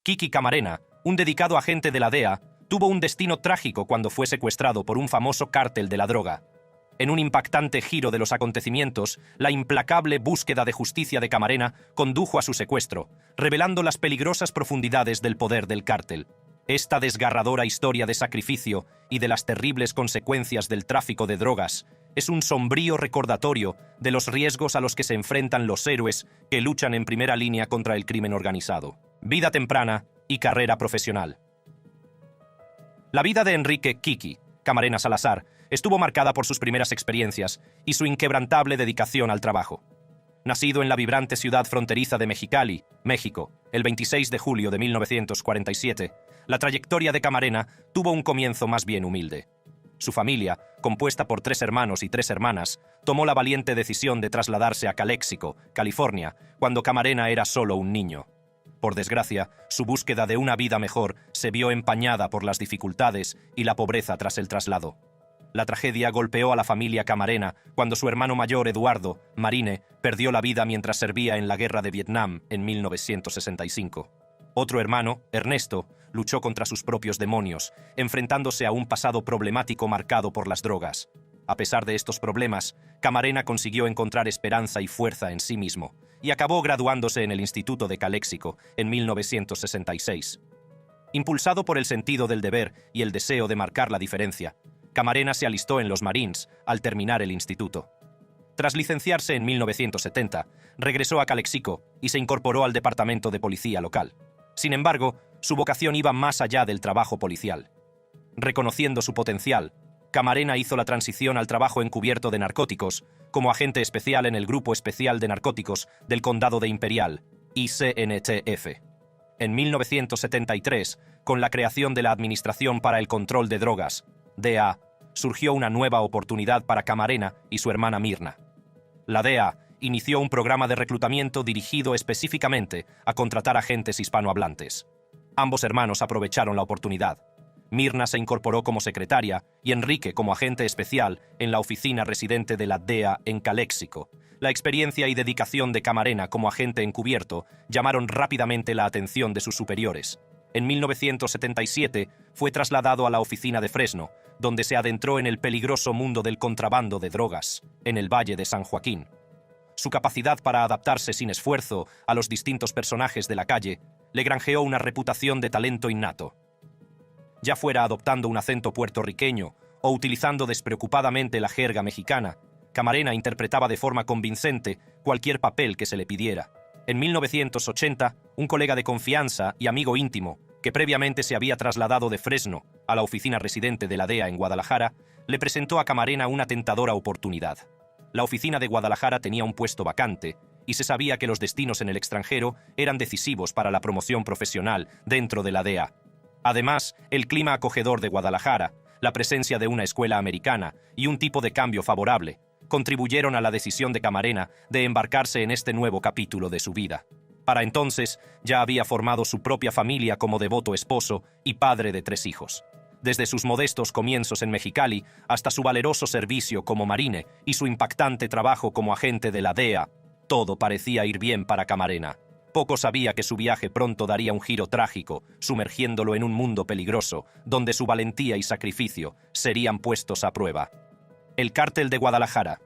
Kiki Camarena, un dedicado agente de la DEA, tuvo un destino trágico cuando fue secuestrado por un famoso cártel de la droga. En un impactante giro de los acontecimientos, la implacable búsqueda de justicia de Camarena condujo a su secuestro, revelando las peligrosas profundidades del poder del cártel. Esta desgarradora historia de sacrificio y de las terribles consecuencias del tráfico de drogas es un sombrío recordatorio de los riesgos a los que se enfrentan los héroes que luchan en primera línea contra el crimen organizado. Vida temprana y carrera profesional. La vida de Enrique Kiki Camarena Salazar estuvo marcada por sus primeras experiencias y su inquebrantable dedicación al trabajo. Nacido en la vibrante ciudad fronteriza de Mexicali, México, el 26 de julio de 1947, la trayectoria de Camarena tuvo un comienzo más bien humilde. Su familia, compuesta por 3 hermanos y 3 hermanas, tomó la valiente decisión de trasladarse a Calexico, California, cuando Camarena era solo un niño. Por desgracia, su búsqueda de una vida mejor se vio empañada por las dificultades y la pobreza tras el traslado. La tragedia golpeó a la familia Camarena cuando su hermano mayor, Eduardo Marine, perdió la vida mientras servía en la guerra de Vietnam en 1965. Otro hermano, Ernesto, luchó contra sus propios demonios, enfrentándose a un pasado problemático marcado por las drogas. A pesar de estos problemas, Camarena consiguió encontrar esperanza y fuerza en sí mismo, y acabó graduándose en el Instituto de Calexico en 1966. Impulsado por el sentido del deber y el deseo de marcar la diferencia, Camarena se alistó en los Marines al terminar el instituto. Tras licenciarse en 1970, regresó a Calexico y se incorporó al departamento de policía local. Sin embargo, su vocación iba más allá del trabajo policial. Reconociendo su potencial, Camarena hizo la transición al trabajo encubierto de narcóticos como agente especial en el Grupo Especial de Narcóticos del Condado de Imperial, ICNTF. En 1973, con la creación de la Administración para el Control de Drogas, DEA, surgió una nueva oportunidad para Camarena y su hermana Mirna. La DEA inició un programa de reclutamiento dirigido específicamente a contratar agentes hispanohablantes. Ambos hermanos aprovecharon la oportunidad. Mirna se incorporó como secretaria y Enrique como agente especial en la oficina residente de la DEA en Calexico. La experiencia y dedicación de Camarena como agente encubierto llamaron rápidamente la atención de sus superiores. En 1977 fue trasladado a la oficina de Fresno, donde se adentró en el peligroso mundo del contrabando de drogas, en el Valle de San Joaquín. Su capacidad para adaptarse sin esfuerzo a los distintos personajes de la calle le granjeó una reputación de talento innato. Ya fuera adoptando un acento puertorriqueño o utilizando despreocupadamente la jerga mexicana, Camarena interpretaba de forma convincente cualquier papel que se le pidiera. En 1980, un colega de confianza y amigo íntimo, que previamente se había trasladado de Fresno a la oficina residente de la DEA en Guadalajara, le presentó a Camarena una tentadora oportunidad. La oficina de Guadalajara tenía un puesto vacante y se sabía que los destinos en el extranjero eran decisivos para la promoción profesional dentro de la DEA. Además, el clima acogedor de Guadalajara, la presencia de una escuela americana y un tipo de cambio favorable contribuyeron a la decisión de Camarena de embarcarse en este nuevo capítulo de su vida. Para entonces, ya había formado su propia familia como devoto esposo y padre de 3 hijos. Desde sus modestos comienzos en Mexicali hasta su valeroso servicio como marine y su impactante trabajo como agente de la DEA, todo parecía ir bien para Camarena. Poco sabía que su viaje pronto daría un giro trágico, sumergiéndolo en un mundo peligroso, donde su valentía y sacrificio serían puestos a prueba. El Cártel de Guadalajara.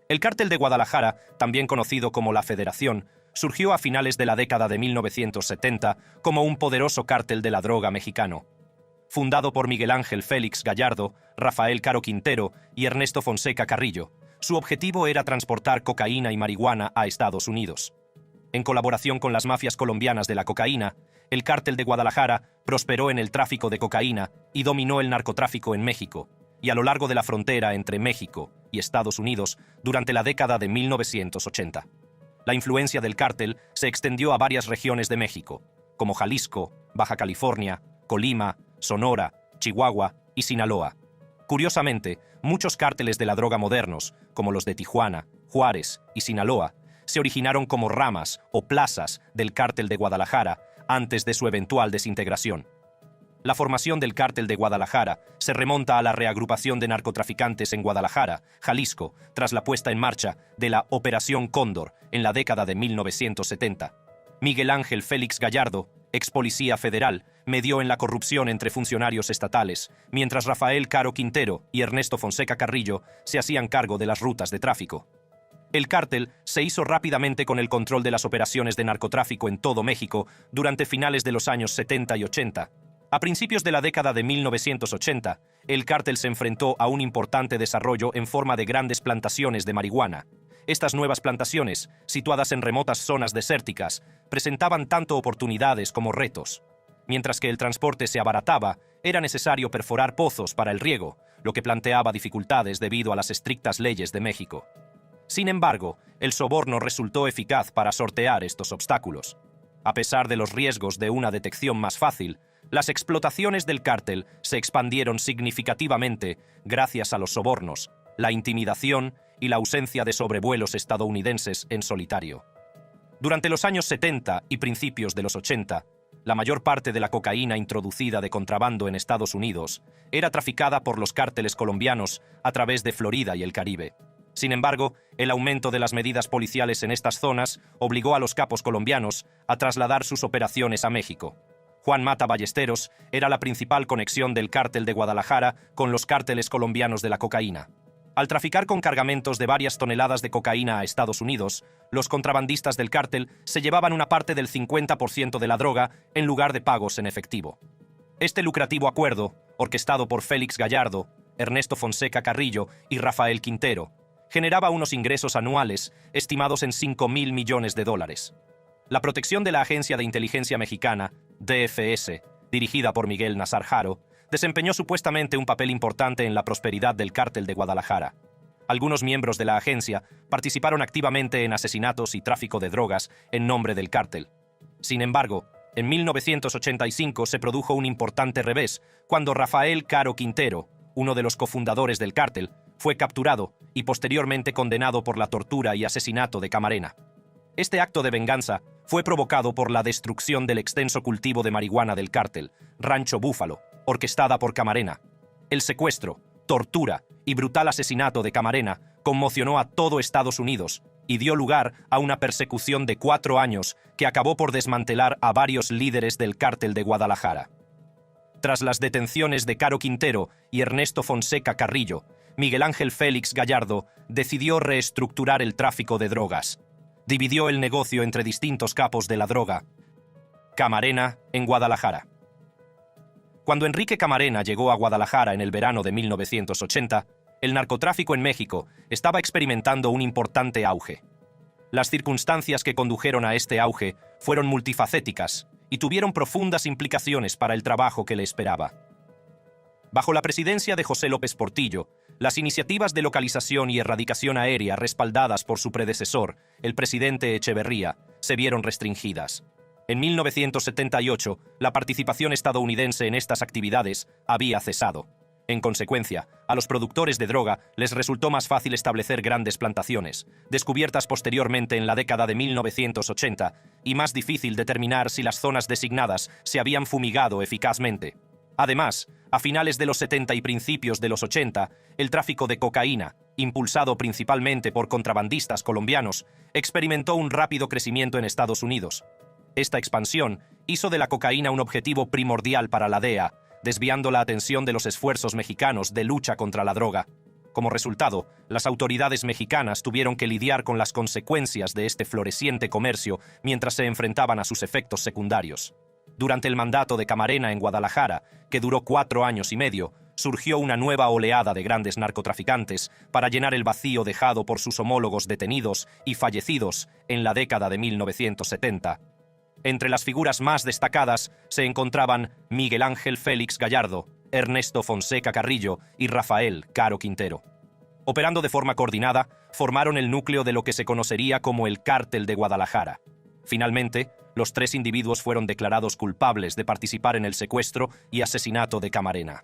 El Cártel de Guadalajara, también conocido como la Federación, surgió a finales de la década de 1970 como un poderoso cártel de la droga mexicano. Fundado por Miguel Ángel Félix Gallardo, Rafael Caro Quintero y Ernesto Fonseca Carrillo, su objetivo era transportar cocaína y marihuana a Estados Unidos. En colaboración con las mafias colombianas de la cocaína, el Cártel de Guadalajara prosperó en el tráfico de cocaína y dominó el narcotráfico en México, y a lo largo de la frontera entre México y Estados Unidos durante la década de 1980. La influencia del cártel se extendió a varias regiones de México, como Jalisco, Baja California, Colima, Sonora, Chihuahua y Sinaloa. Curiosamente, muchos cárteles de la droga modernos, como los de Tijuana, Juárez y Sinaloa, se originaron como ramas o plazas del Cártel de Guadalajara antes de su eventual desintegración. La formación del Cártel de Guadalajara se remonta a la reagrupación de narcotraficantes en Guadalajara, Jalisco, tras la puesta en marcha de la Operación Cóndor en la década de 1970. Miguel Ángel Félix Gallardo ex policía federal, medió en la corrupción entre funcionarios estatales, mientras Rafael Caro Quintero y Ernesto Fonseca Carrillo se hacían cargo de las rutas de tráfico. El cártel se hizo rápidamente con el control de las operaciones de narcotráfico en todo México durante finales de los años 70 y 80. A principios de la década de 1980, el cártel se enfrentó a un importante desarrollo en forma de grandes plantaciones de marihuana. Estas nuevas plantaciones, situadas en remotas zonas desérticas, presentaban tanto oportunidades como retos. Mientras que el transporte se abarataba, era necesario perforar pozos para el riego, lo que planteaba dificultades debido a las estrictas leyes de México. Sin embargo, el soborno resultó eficaz para sortear estos obstáculos. A pesar de los riesgos de una detección más fácil, las explotaciones del cártel se expandieron significativamente gracias a los sobornos, la intimidación y la ausencia de sobrevuelos estadounidenses en solitario. Durante los años 70 y principios de los 80, la mayor parte de la cocaína introducida de contrabando en Estados Unidos era traficada por los cárteles colombianos a través de Florida y el Caribe. Sin embargo, el aumento de las medidas policiales en estas zonas obligó a los capos colombianos a trasladar sus operaciones a México. Juan Mata Ballesteros era la principal conexión del cártel de Guadalajara con los cárteles colombianos de la cocaína. Al traficar con cargamentos de varias toneladas de cocaína a Estados Unidos, los contrabandistas del cártel se llevaban una parte del 50% de la droga en lugar de pagos en efectivo. Este lucrativo acuerdo, orquestado por Félix Gallardo, Ernesto Fonseca Carrillo y Rafael Quintero, generaba unos ingresos anuales estimados en $5,000 millones. La protección de la Agencia de Inteligencia Mexicana, DFS, dirigida por Miguel Nazar Haro, desempeñó supuestamente un papel importante en la prosperidad del cártel de Guadalajara. Algunos miembros de la agencia participaron activamente en asesinatos y tráfico de drogas en nombre del cártel. Sin embargo, en 1985 se produjo un importante revés cuando Rafael Caro Quintero, uno de los cofundadores del cártel, fue capturado y posteriormente condenado por la tortura y asesinato de Camarena. Este acto de venganza fue provocado por la destrucción del extenso cultivo de marihuana del cártel, Rancho Búfalo, orquestada por Camarena. El secuestro, tortura y brutal asesinato de Camarena conmocionó a todo Estados Unidos y dio lugar a una persecución de 4 años que acabó por desmantelar a varios líderes del cártel de Guadalajara. Tras las detenciones de Caro Quintero y Ernesto Fonseca Carrillo, Miguel Ángel Félix Gallardo decidió reestructurar el tráfico de drogas. Dividió el negocio entre distintos capos de la droga. Camarena en Guadalajara. Cuando Enrique Camarena llegó a Guadalajara en el verano de 1980, el narcotráfico en México estaba experimentando un importante auge. Las circunstancias que condujeron a este auge fueron multifacéticas y tuvieron profundas implicaciones para el trabajo que le esperaba. Bajo la presidencia de José López Portillo, las iniciativas de localización y erradicación aérea respaldadas por su predecesor, el presidente Echeverría, se vieron restringidas. En 1978, la participación estadounidense en estas actividades había cesado. En consecuencia, a los productores de droga les resultó más fácil establecer grandes plantaciones, descubiertas posteriormente en la década de 1980, y más difícil determinar si las zonas designadas se habían fumigado eficazmente. Además, a finales de los 70 y principios de los 80, el tráfico de cocaína, impulsado principalmente por contrabandistas colombianos, experimentó un rápido crecimiento en Estados Unidos. Esta expansión hizo de la cocaína un objetivo primordial para la DEA, desviando la atención de los esfuerzos mexicanos de lucha contra la droga. Como resultado, las autoridades mexicanas tuvieron que lidiar con las consecuencias de este floreciente comercio mientras se enfrentaban a sus efectos secundarios. Durante el mandato de Camarena en Guadalajara, que duró 4 años y medio, surgió una nueva oleada de grandes narcotraficantes para llenar el vacío dejado por sus homólogos detenidos y fallecidos en la década de 1970. Entre las figuras más destacadas se encontraban Miguel Ángel Félix Gallardo, Ernesto Fonseca Carrillo y Rafael Caro Quintero. Operando de forma coordinada, formaron el núcleo de lo que se conocería como el Cártel de Guadalajara. Finalmente, los 3 individuos fueron declarados culpables de participar en el secuestro y asesinato de Camarena.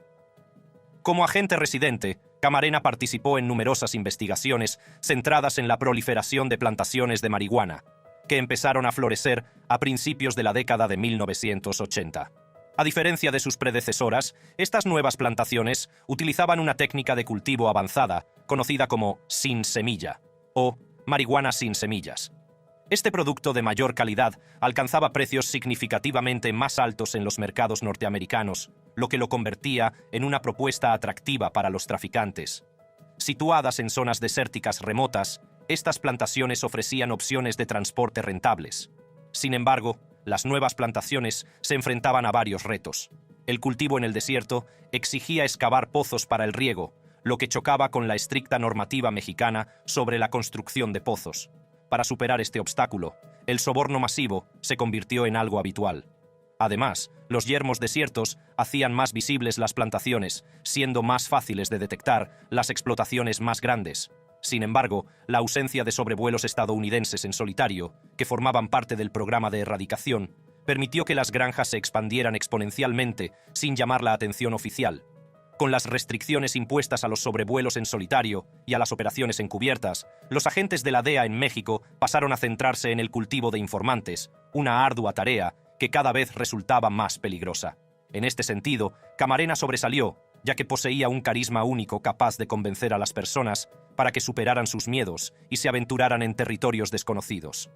Como agente residente, Camarena participó en numerosas investigaciones centradas en la proliferación de plantaciones de marihuana, que empezaron a florecer a principios de la década de 1980. A diferencia de sus predecesoras, estas nuevas plantaciones utilizaban una técnica de cultivo avanzada, conocida como sin semilla, o marihuana sin semillas. Este producto de mayor calidad alcanzaba precios significativamente más altos en los mercados norteamericanos, lo que lo convertía en una propuesta atractiva para los traficantes. Situadas en zonas desérticas remotas, estas plantaciones ofrecían opciones de transporte rentables. Sin embargo, las nuevas plantaciones se enfrentaban a varios retos. El cultivo en el desierto exigía excavar pozos para el riego, lo que chocaba con la estricta normativa mexicana sobre la construcción de pozos. Para superar este obstáculo, el soborno masivo se convirtió en algo habitual. Además, los yermos desiertos hacían más visibles las plantaciones, siendo más fáciles de detectar las explotaciones más grandes. Sin embargo, la ausencia de sobrevuelos estadounidenses en solitario, que formaban parte del programa de erradicación, permitió que las granjas se expandieran exponencialmente sin llamar la atención oficial. Con las restricciones impuestas a los sobrevuelos en solitario y a las operaciones encubiertas, los agentes de la DEA en México pasaron a centrarse en el cultivo de informantes, una ardua tarea que cada vez resultaba más peligrosa. En este sentido, Camarena sobresalió, ya que poseía un carisma único capaz de convencer a las personas para que superaran sus miedos y se aventuraran en territorios desconocidos.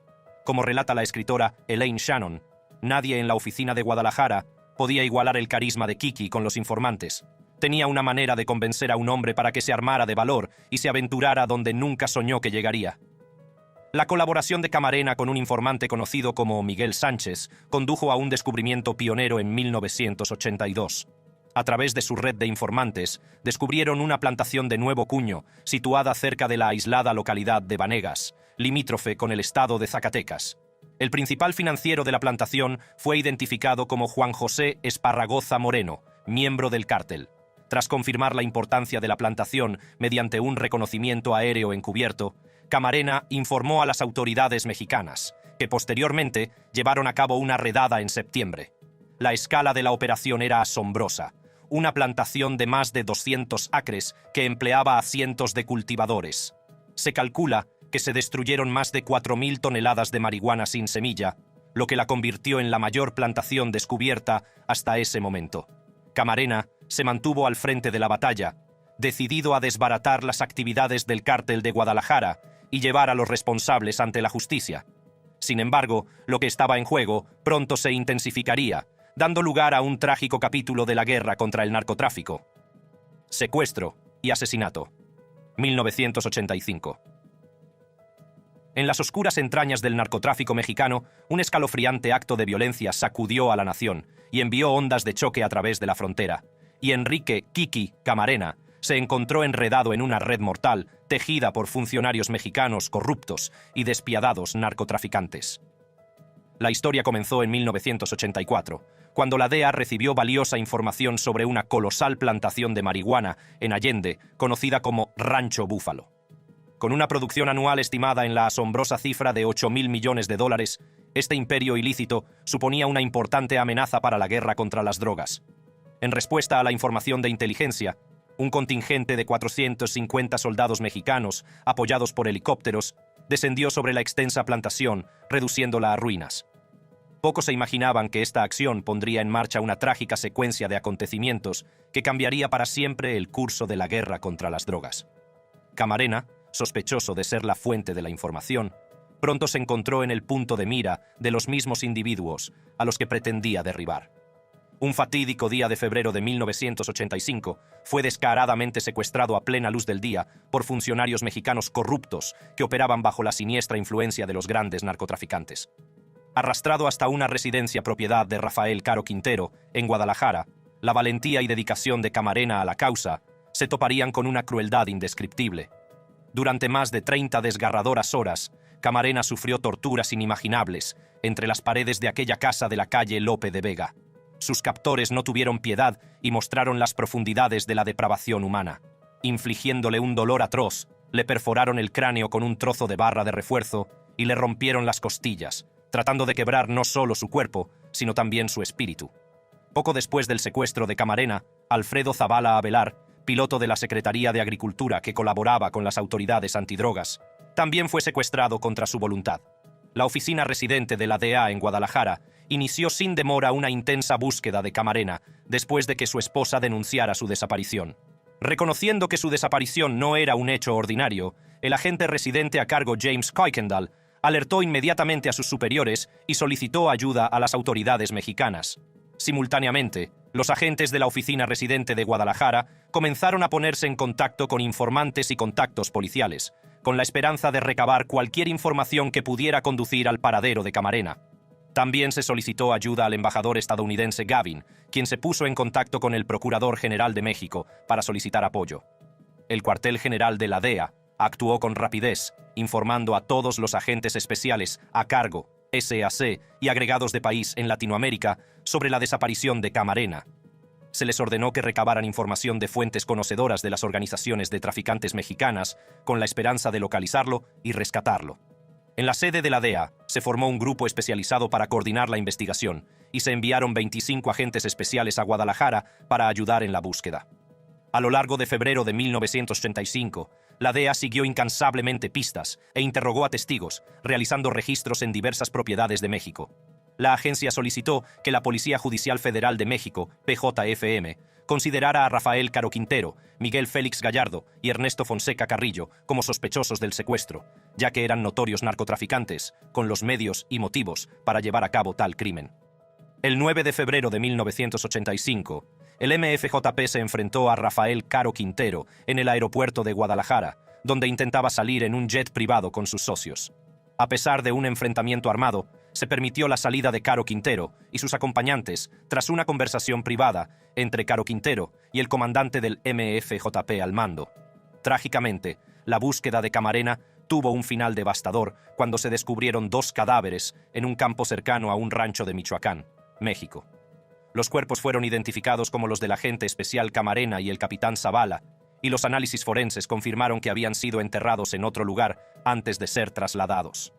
Como relata la escritora Elaine Shannon, nadie en la oficina de Guadalajara podía igualar el carisma de Kiki con los informantes. Tenía una manera de convencer a un hombre para que se armara de valor y se aventurara donde nunca soñó que llegaría. La colaboración de Camarena con un informante conocido como Miguel Sánchez condujo a un descubrimiento pionero en 1982. A través de su red de informantes, descubrieron una plantación de nuevo cuño, situada cerca de la aislada localidad de Vanegas, limítrofe con el estado de Zacatecas. El principal financiero de la plantación fue identificado como Juan José Esparragoza Moreno, miembro del cártel. Tras confirmar la importancia de la plantación mediante un reconocimiento aéreo encubierto, Camarena informó a las autoridades mexicanas, que posteriormente llevaron a cabo una redada en septiembre. La escala de la operación era asombrosa. Una plantación de más de 200 acres que empleaba a cientos de cultivadores. Se calcula que se destruyeron más de 4.000 toneladas de marihuana sin semilla, lo que la convirtió en la mayor plantación descubierta hasta ese momento. Camarena se mantuvo al frente de la batalla, decidido a desbaratar las actividades del cártel de Guadalajara y llevar a los responsables ante la justicia. Sin embargo, lo que estaba en juego pronto se intensificaría, dando lugar a un trágico capítulo de la guerra contra el narcotráfico. Secuestro y asesinato. 1985. En las oscuras entrañas del narcotráfico mexicano, un escalofriante acto de violencia sacudió a la nación y envió ondas de choque a través de la frontera. Y Enrique Kiki Camarena se encontró enredado en una red mortal tejida por funcionarios mexicanos corruptos y despiadados narcotraficantes. La historia comenzó en 1984, cuando la DEA recibió valiosa información sobre una colosal plantación de marihuana en Allende, conocida como Rancho Búfalo. Con una producción anual estimada en la asombrosa cifra de $8.000 millones, este imperio ilícito suponía una importante amenaza para la guerra contra las drogas. En respuesta a la información de inteligencia, un contingente de 450 soldados mexicanos, apoyados por helicópteros, descendió sobre la extensa plantación, reduciéndola a ruinas. Pocos se imaginaban que esta acción pondría en marcha una trágica secuencia de acontecimientos que cambiaría para siempre el curso de la guerra contra las drogas. Camarena, sospechoso de ser la fuente de la información, pronto se encontró en el punto de mira de los mismos individuos a los que pretendía derribar. Un fatídico día de febrero de 1985 fue descaradamente secuestrado a plena luz del día por funcionarios mexicanos corruptos que operaban bajo la siniestra influencia de los grandes narcotraficantes. Arrastrado hasta una residencia propiedad de Rafael Caro Quintero, en Guadalajara, la valentía y dedicación de Camarena a la causa se toparían con una crueldad indescriptible. Durante más de 30 desgarradoras horas, Camarena sufrió torturas inimaginables entre las paredes de aquella casa de la calle Lope de Vega. Sus captores no tuvieron piedad y mostraron las profundidades de la depravación humana. Infligiéndole un dolor atroz, le perforaron el cráneo con un trozo de barra de refuerzo y le rompieron las costillas, tratando de quebrar no solo su cuerpo, sino también su espíritu. Poco después del secuestro de Camarena, Alfredo Zavala Avelar, piloto de la Secretaría de Agricultura que colaboraba con las autoridades antidrogas, también fue secuestrado contra su voluntad. La oficina residente de la DEA en Guadalajara inició sin demora una intensa búsqueda de Camarena después de que su esposa denunciara su desaparición. Reconociendo que su desaparición no era un hecho ordinario, el agente residente a cargo James Kuykendall alertó inmediatamente a sus superiores y solicitó ayuda a las autoridades mexicanas. Simultáneamente, los agentes de la oficina residente de Guadalajara comenzaron a ponerse en contacto con informantes y contactos policiales, con la esperanza de recabar cualquier información que pudiera conducir al paradero de Camarena. También se solicitó ayuda al embajador estadounidense Gavin, quien se puso en contacto con el Procurador General de México para solicitar apoyo. El cuartel general de la DEA actuó con rapidez, informando a todos los agentes especiales a cargo, SAC y agregados de país en Latinoamérica sobre la desaparición de Camarena. Se les ordenó que recabaran información de fuentes conocedoras de las organizaciones de traficantes mexicanas con la esperanza de localizarlo y rescatarlo. En la sede de la DEA se formó un grupo especializado para coordinar la investigación y se enviaron 25 agentes especiales a Guadalajara para ayudar en la búsqueda. A lo largo de febrero de 1985, la DEA siguió incansablemente pistas e interrogó a testigos, realizando registros en diversas propiedades de México. La agencia solicitó que la Policía Judicial Federal de México, PJFM, considerara a Rafael Caro Quintero, Miguel Félix Gallardo y Ernesto Fonseca Carrillo como sospechosos del secuestro, ya que eran notorios narcotraficantes, con los medios y motivos para llevar a cabo tal crimen. El 9 de febrero de 1985, el MFJP se enfrentó a Rafael Caro Quintero en el aeropuerto de Guadalajara, donde intentaba salir en un jet privado con sus socios. A pesar de un enfrentamiento armado, se permitió la salida de Caro Quintero y sus acompañantes tras una conversación privada entre Caro Quintero y el comandante del MFJP al mando. Trágicamente, la búsqueda de Camarena tuvo un final devastador cuando se descubrieron 2 cadáveres en un campo cercano a un rancho de Michoacán, México. Los cuerpos fueron identificados como los del agente especial Camarena y el capitán Zavala, y los análisis forenses confirmaron que habían sido enterrados en otro lugar antes de ser trasladados.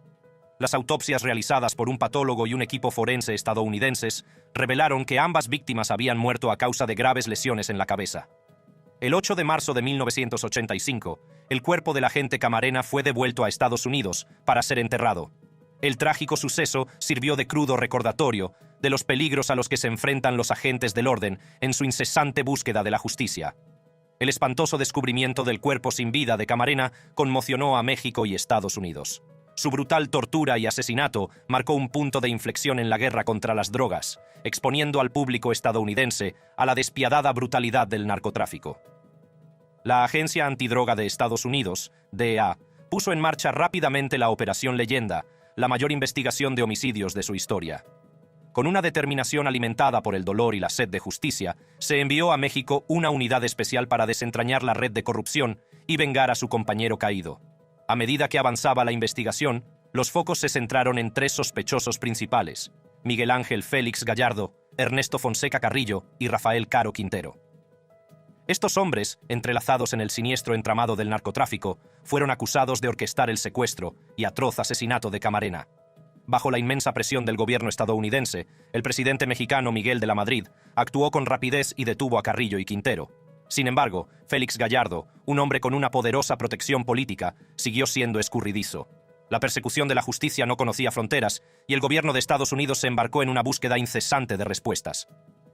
Las autopsias realizadas por un patólogo y un equipo forense estadounidenses revelaron que ambas víctimas habían muerto a causa de graves lesiones en la cabeza. El 8 de marzo de 1985, el cuerpo del agente Camarena fue devuelto a Estados Unidos para ser enterrado. El trágico suceso sirvió de crudo recordatorio de los peligros a los que se enfrentan los agentes del orden en su incesante búsqueda de la justicia. El espantoso descubrimiento del cuerpo sin vida de Camarena conmocionó a México y Estados Unidos. Su brutal tortura y asesinato marcó un punto de inflexión en la guerra contra las drogas, exponiendo al público estadounidense a la despiadada brutalidad del narcotráfico. La Agencia Antidroga de Estados Unidos, DEA, puso en marcha rápidamente la Operación Leyenda, la mayor investigación de homicidios de su historia. Con una determinación alimentada por el dolor y la sed de justicia, se envió a México una unidad especial para desentrañar la red de corrupción y vengar a su compañero caído. A medida que avanzaba la investigación, los focos se centraron en 3 sospechosos principales: Miguel Ángel Félix Gallardo, Ernesto Fonseca Carrillo y Rafael Caro Quintero. Estos hombres, entrelazados en el siniestro entramado del narcotráfico, fueron acusados de orquestar el secuestro y atroz asesinato de Camarena. Bajo la inmensa presión del gobierno estadounidense, el presidente mexicano Miguel de la Madrid actuó con rapidez y detuvo a Carrillo y Quintero. Sin embargo, Félix Gallardo, un hombre con una poderosa protección política, siguió siendo escurridizo. La persecución de la justicia no conocía fronteras y el gobierno de Estados Unidos se embarcó en una búsqueda incesante de respuestas.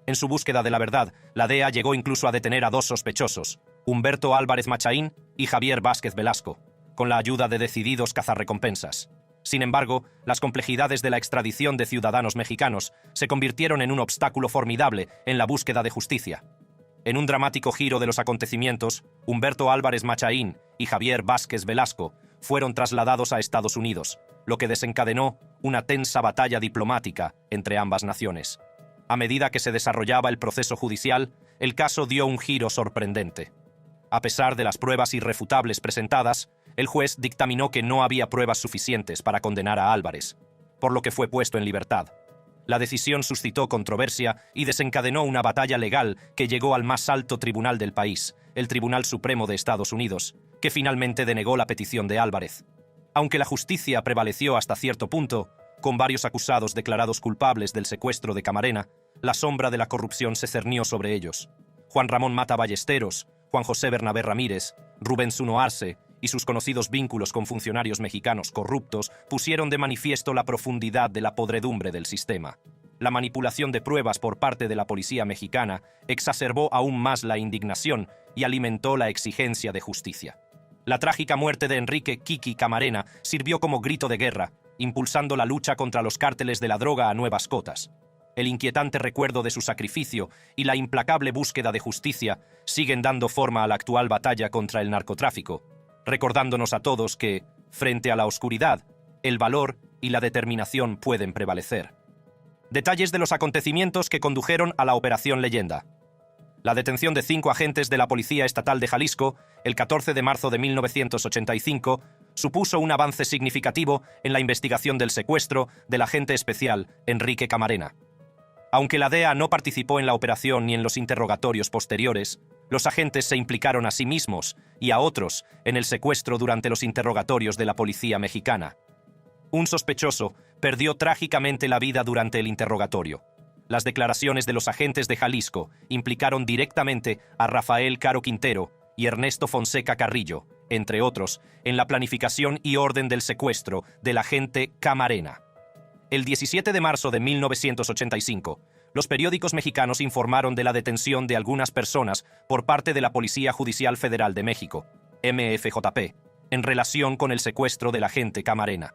En su búsqueda de la verdad, la DEA llegó incluso a detener a 2 sospechosos, Humberto Álvarez Machaín y Javier Vázquez Velasco, con la ayuda de decididos cazarrecompensas. Sin embargo, las complejidades de la extradición de ciudadanos mexicanos se convirtieron en un obstáculo formidable en la búsqueda de justicia. En un dramático giro de los acontecimientos, Humberto Álvarez Machaín y Javier Vázquez Velasco fueron trasladados a Estados Unidos, lo que desencadenó una tensa batalla diplomática entre ambas naciones. A medida que se desarrollaba el proceso judicial, el caso dio un giro sorprendente. A pesar de las pruebas irrefutables presentadas, el juez dictaminó que no había pruebas suficientes para condenar a Álvarez, por lo que fue puesto en libertad. La decisión suscitó controversia y desencadenó una batalla legal que llegó al más alto tribunal del país, el Tribunal Supremo de Estados Unidos, que finalmente denegó la petición de Álvarez. Aunque la justicia prevaleció hasta cierto punto, con varios acusados declarados culpables del secuestro de Camarena, la sombra de la corrupción se cernió sobre ellos. Juan Ramón Mata Ballesteros, Juan José Bernabé Ramírez, Rubén Zuno Arce y sus conocidos vínculos con funcionarios mexicanos corruptos pusieron de manifiesto la profundidad de la podredumbre del sistema. La manipulación de pruebas por parte de la policía mexicana exacerbó aún más la indignación y alimentó la exigencia de justicia. La trágica muerte de Enrique Kiki Camarena sirvió como grito de guerra, impulsando la lucha contra los cárteles de la droga a nuevas cotas. El inquietante recuerdo de su sacrificio y la implacable búsqueda de justicia siguen dando forma a la actual batalla contra el narcotráfico, recordándonos a todos que, frente a la oscuridad, el valor y la determinación pueden prevalecer. Detalles de los acontecimientos que condujeron a la Operación Leyenda. La detención de 5 agentes de la Policía Estatal de Jalisco, el 14 de marzo de 1985, supuso un avance significativo en la investigación del secuestro del agente especial Enrique Camarena. Aunque la DEA no participó en la operación ni en los interrogatorios posteriores, los agentes se implicaron a sí mismos y a otros en el secuestro durante los interrogatorios de la policía mexicana. Un sospechoso perdió trágicamente la vida durante el interrogatorio. Las declaraciones de los agentes de Jalisco implicaron directamente a Rafael Caro Quintero y Ernesto Fonseca Carrillo, entre otros, en la planificación y orden del secuestro del agente Camarena. El 17 de marzo de 1985, los periódicos mexicanos informaron de la detención de algunas personas por parte de la Policía Judicial Federal de México, MFJP, en relación con el secuestro del agente Camarena.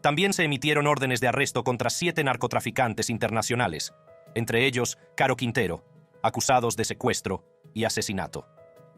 También se emitieron órdenes de arresto contra 7 narcotraficantes internacionales, entre ellos Caro Quintero, acusados de secuestro y asesinato.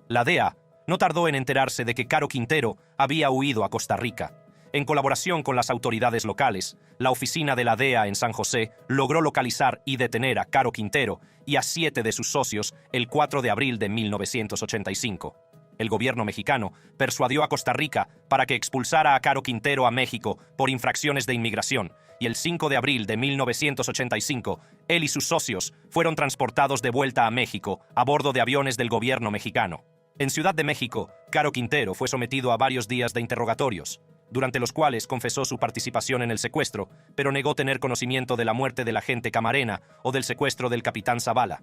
La DEA no tardó en enterarse de que Caro Quintero había huido a Costa Rica. En colaboración con las autoridades locales, la oficina de la DEA en San José logró localizar y detener a Caro Quintero y a 7 de sus socios el 4 de abril de 1985. El gobierno mexicano persuadió a Costa Rica para que expulsara a Caro Quintero a México por infracciones de inmigración, y el 5 de abril de 1985, él y sus socios fueron transportados de vuelta a México a bordo de aviones del gobierno mexicano. En Ciudad de México, Caro Quintero fue sometido a varios días de interrogatorios, durante los cuales confesó su participación en el secuestro, pero negó tener conocimiento de la muerte del agente Camarena o del secuestro del capitán Zavala.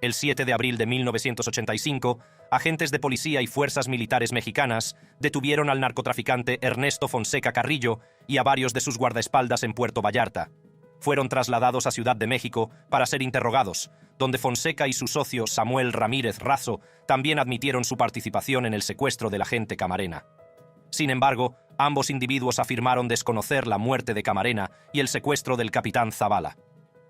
El 7 de abril de 1985, agentes de policía y fuerzas militares mexicanas detuvieron al narcotraficante Ernesto Fonseca Carrillo y a varios de sus guardaespaldas en Puerto Vallarta. Fueron trasladados a Ciudad de México para ser interrogados, donde Fonseca y su socio Samuel Ramírez Razo también admitieron su participación en el secuestro del agente Camarena. Sin embargo, ambos individuos afirmaron desconocer la muerte de Camarena y el secuestro del capitán Zavala.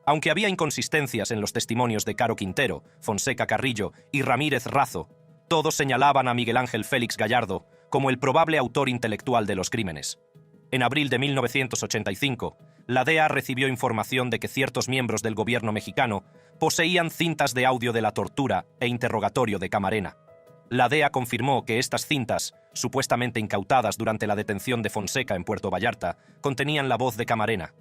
Aunque había inconsistencias en los testimonios de Caro Quintero, Fonseca Carrillo y Ramírez Razo, todos señalaban a Miguel Ángel Félix Gallardo como el probable autor intelectual de los crímenes. En abril de 1985, la DEA recibió información de que ciertos miembros del gobierno mexicano poseían cintas de audio de la tortura e interrogatorio de Camarena. La DEA confirmó que estas cintas, supuestamente incautadas durante la detención de Fonseca en Puerto Vallarta, contenían la voz de Camarena.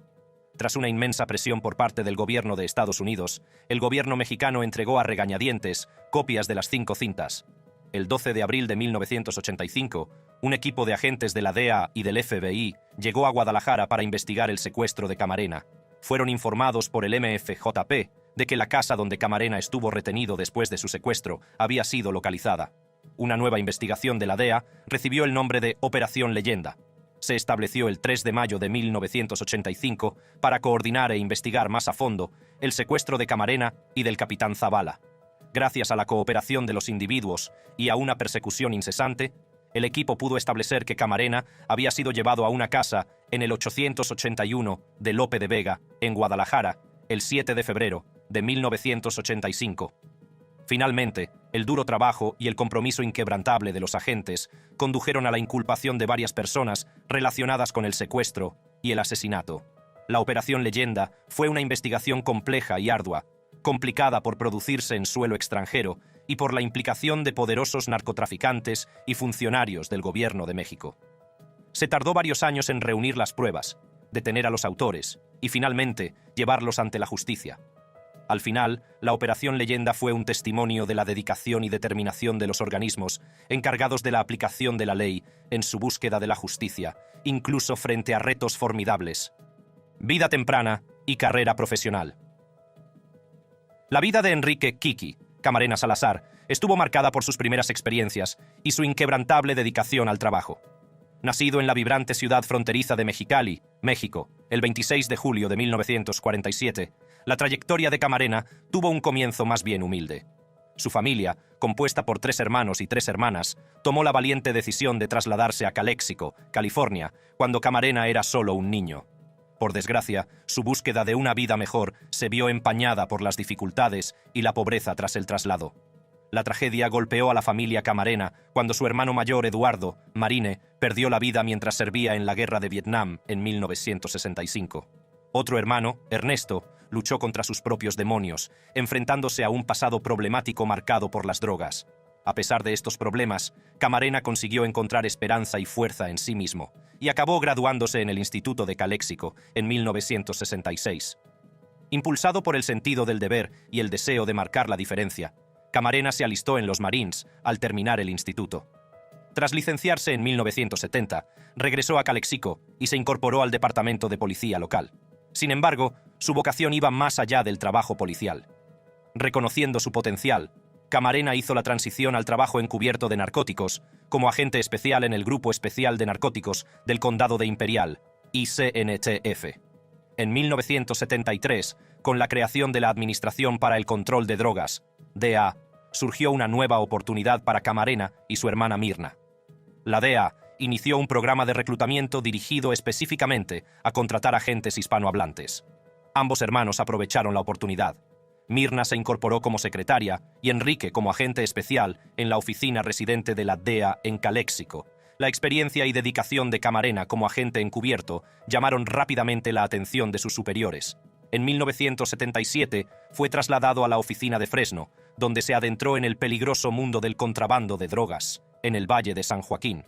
Tras una inmensa presión por parte del gobierno de Estados Unidos, el gobierno mexicano entregó a regañadientes copias de las 5 cintas. El 12 de abril de 1985, un equipo de agentes de la DEA y del FBI llegó a Guadalajara para investigar el secuestro de Camarena. Fueron informados por el MFJP de que la casa donde Camarena estuvo retenido después de su secuestro había sido localizada. Una nueva investigación de la DEA recibió el nombre de Operación Leyenda. Se estableció el 3 de mayo de 1985 para coordinar e investigar más a fondo el secuestro de Camarena y del capitán Zavala. Gracias a la cooperación de los individuos y a una persecución incesante, el equipo pudo establecer que Camarena había sido llevado a una casa en el 881 de Lope de Vega, en Guadalajara, el 7 de febrero de 1985. Finalmente, el duro trabajo y el compromiso inquebrantable de los agentes condujeron a la inculpación de varias personas relacionadas con el secuestro y el asesinato. La Operación Leyenda fue una investigación compleja y ardua, complicada por producirse en suelo extranjero y por la implicación de poderosos narcotraficantes y funcionarios del gobierno de México. Se tardó varios años en reunir las pruebas, detener a los autores y finalmente llevarlos ante la justicia. Al final, la Operación Leyenda fue un testimonio de la dedicación y determinación de los organismos encargados de la aplicación de la ley en su búsqueda de la justicia, incluso frente a retos formidables. Vida temprana y carrera profesional. La vida de Enrique Kiki Camarena Salazar estuvo marcada por sus primeras experiencias y su inquebrantable dedicación al trabajo. Nacido en la vibrante ciudad fronteriza de Mexicali, México, el 26 de julio de 1947, la trayectoria de Camarena tuvo un comienzo más bien humilde. Su familia, compuesta por 3 hermanos y 3 hermanas, tomó la valiente decisión de trasladarse a Calexico, California, cuando Camarena era solo un niño. Por desgracia, su búsqueda de una vida mejor se vio empañada por las dificultades y la pobreza tras el traslado. La tragedia golpeó a la familia Camarena cuando su hermano mayor, Eduardo, Marine, perdió la vida mientras servía en la guerra de Vietnam en 1965. Otro hermano, Ernesto, luchó contra sus propios demonios, enfrentándose a un pasado problemático marcado por las drogas. A pesar de estos problemas, Camarena consiguió encontrar esperanza y fuerza en sí mismo, y acabó graduándose en el Instituto de Calexico en 1966. Impulsado por el sentido del deber y el deseo de marcar la diferencia, Camarena se alistó en los Marines al terminar el instituto. Tras licenciarse en 1970, regresó a Calexico y se incorporó al departamento de policía local. Sin embargo, su vocación iba más allá del trabajo policial. Reconociendo su potencial, Camarena hizo la transición al trabajo encubierto de narcóticos como agente especial en el Grupo Especial de Narcóticos del Condado de Imperial, ICNTF. En 1973, con la creación de la Administración para el Control de Drogas, DEA, surgió una nueva oportunidad para Camarena y su hermana Mirna. La DEA inició un programa de reclutamiento dirigido específicamente a contratar agentes hispanohablantes. Ambos hermanos aprovecharon la oportunidad. Mirna se incorporó como secretaria y Enrique como agente especial en la oficina residente de la DEA en Calexico. La experiencia y dedicación de Camarena como agente encubierto llamaron rápidamente la atención de sus superiores. En 1977 fue trasladado a la oficina de Fresno, donde se adentró en el peligroso mundo del contrabando de drogas, en el Valle de San Joaquín.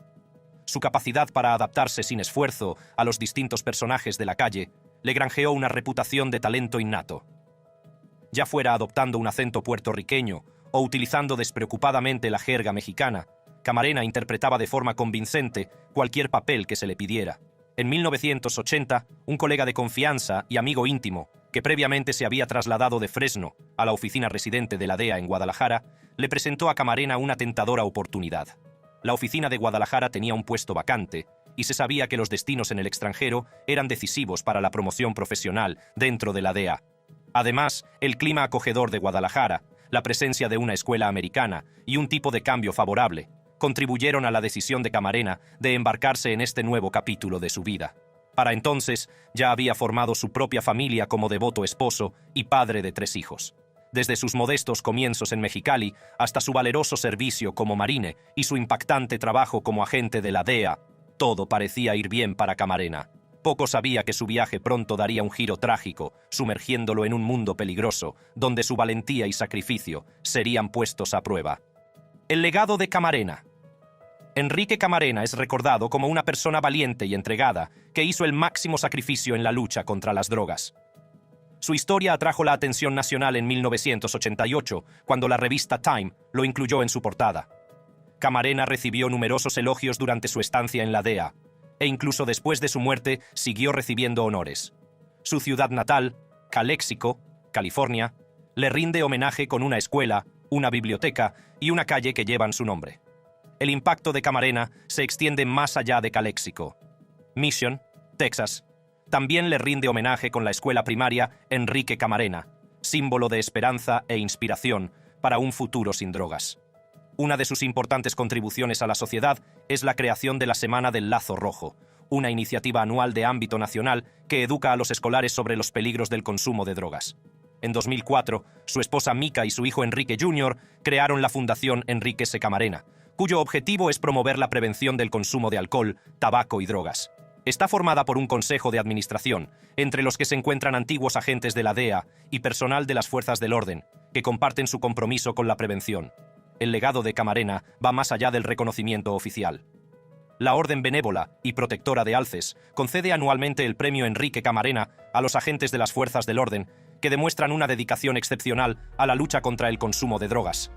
Su capacidad para adaptarse sin esfuerzo a los distintos personajes de la calle le granjeó una reputación de talento innato. Ya fuera adoptando un acento puertorriqueño o utilizando despreocupadamente la jerga mexicana, Camarena interpretaba de forma convincente cualquier papel que se le pidiera. En 1980, un colega de confianza y amigo íntimo, que previamente se había trasladado de Fresno a la oficina residente de la DEA en Guadalajara, le presentó a Camarena una tentadora oportunidad. La oficina de Guadalajara tenía un puesto vacante y se sabía que los destinos en el extranjero eran decisivos para la promoción profesional dentro de la DEA. Además, el clima acogedor de Guadalajara, la presencia de una escuela americana y un tipo de cambio favorable contribuyeron a la decisión de Camarena de embarcarse en este nuevo capítulo de su vida. Para entonces, ya había formado su propia familia como devoto esposo y padre de 3 hijos. Desde sus modestos comienzos en Mexicali hasta su valeroso servicio como marine y su impactante trabajo como agente de la DEA, todo parecía ir bien para Camarena. Poco sabía que su viaje pronto daría un giro trágico, sumergiéndolo en un mundo peligroso, donde su valentía y sacrificio serían puestos a prueba. El legado de Camarena. Enrique Camarena es recordado como una persona valiente y entregada que hizo el máximo sacrificio en la lucha contra las drogas. Su historia atrajo la atención nacional en 1988, cuando la revista Time lo incluyó en su portada. Camarena recibió numerosos elogios durante su estancia en la DEA, e incluso después de su muerte siguió recibiendo honores. Su ciudad natal, Calexico, California, le rinde homenaje con una escuela, una biblioteca y una calle que llevan su nombre. El impacto de Camarena se extiende más allá de Calexico. Mission, Texas, también le rinde homenaje con la escuela primaria Enrique Camarena, símbolo de esperanza e inspiración para un futuro sin drogas. Una de sus importantes contribuciones a la sociedad es la creación de la Semana del Lazo Rojo, una iniciativa anual de ámbito nacional que educa a los escolares sobre los peligros del consumo de drogas. En 2004, su esposa Mica y su hijo Enrique Jr. crearon la Fundación Enrique C. Camarena, cuyo objetivo es promover la prevención del consumo de alcohol, tabaco y drogas. Está formada por un consejo de administración, entre los que se encuentran antiguos agentes de la DEA y personal de las fuerzas del orden, que comparten su compromiso con la prevención. El legado de Camarena va más allá del reconocimiento oficial. La Orden Benévola y Protectora de Alces concede anualmente el premio Enrique Camarena a los agentes de las fuerzas del orden que demuestran una dedicación excepcional a la lucha contra el consumo de drogas.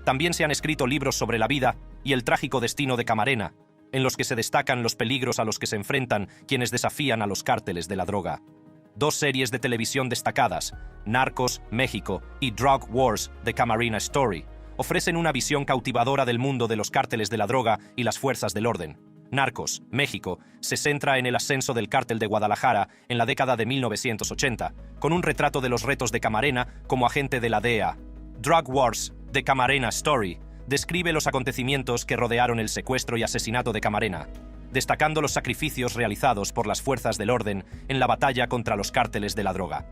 También se han escrito libros sobre la vida y el trágico destino de Camarena, en los que se destacan los peligros a los que se enfrentan quienes desafían a los cárteles de la droga. 2 series de televisión destacadas, Narcos, México y Drug Wars, The Camarena Story, ofrecen una visión cautivadora del mundo de los cárteles de la droga y las fuerzas del orden. Narcos, México, se centra en el ascenso del cártel de Guadalajara en la década de 1980, con un retrato de los retos de Camarena como agente de la DEA. Drug Wars The Camarena Story, describe los acontecimientos que rodearon el secuestro y asesinato de Camarena, destacando los sacrificios realizados por las fuerzas del orden en la batalla contra los cárteles de la droga.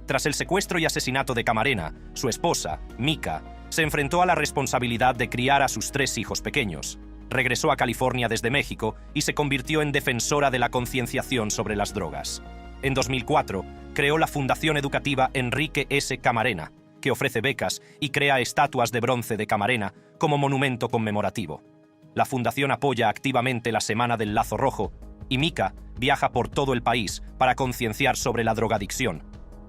Tras el secuestro y asesinato de Camarena, su esposa, Mika, se enfrentó a la responsabilidad de criar a sus 3 hijos pequeños. Regresó a California desde México y se convirtió en defensora de la concienciación sobre las drogas. En 2004, creó la Fundación Educativa Enrique S. Camarena, que ofrece becas y crea estatuas de bronce de Camarena como monumento conmemorativo. La fundación apoya activamente la Semana del Lazo Rojo y Mika viaja por todo el país para concienciar sobre la drogadicción.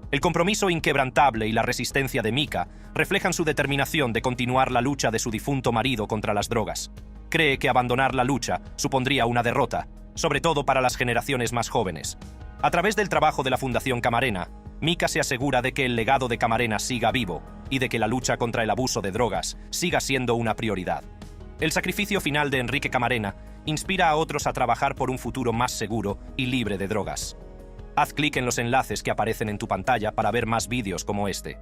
El compromiso inquebrantable y la resistencia de Mika reflejan su determinación de continuar la lucha de su difunto marido contra las drogas. Cree que abandonar la lucha supondría una derrota, sobre todo para las generaciones más jóvenes. A través del trabajo de la Fundación Camarena, Mika se asegura de que el legado de Camarena siga vivo y de que la lucha contra el abuso de drogas siga siendo una prioridad. El sacrificio final de Enrique Camarena inspira a otros a trabajar por un futuro más seguro y libre de drogas. Haz clic en los enlaces que aparecen en tu pantalla para ver más vídeos como este.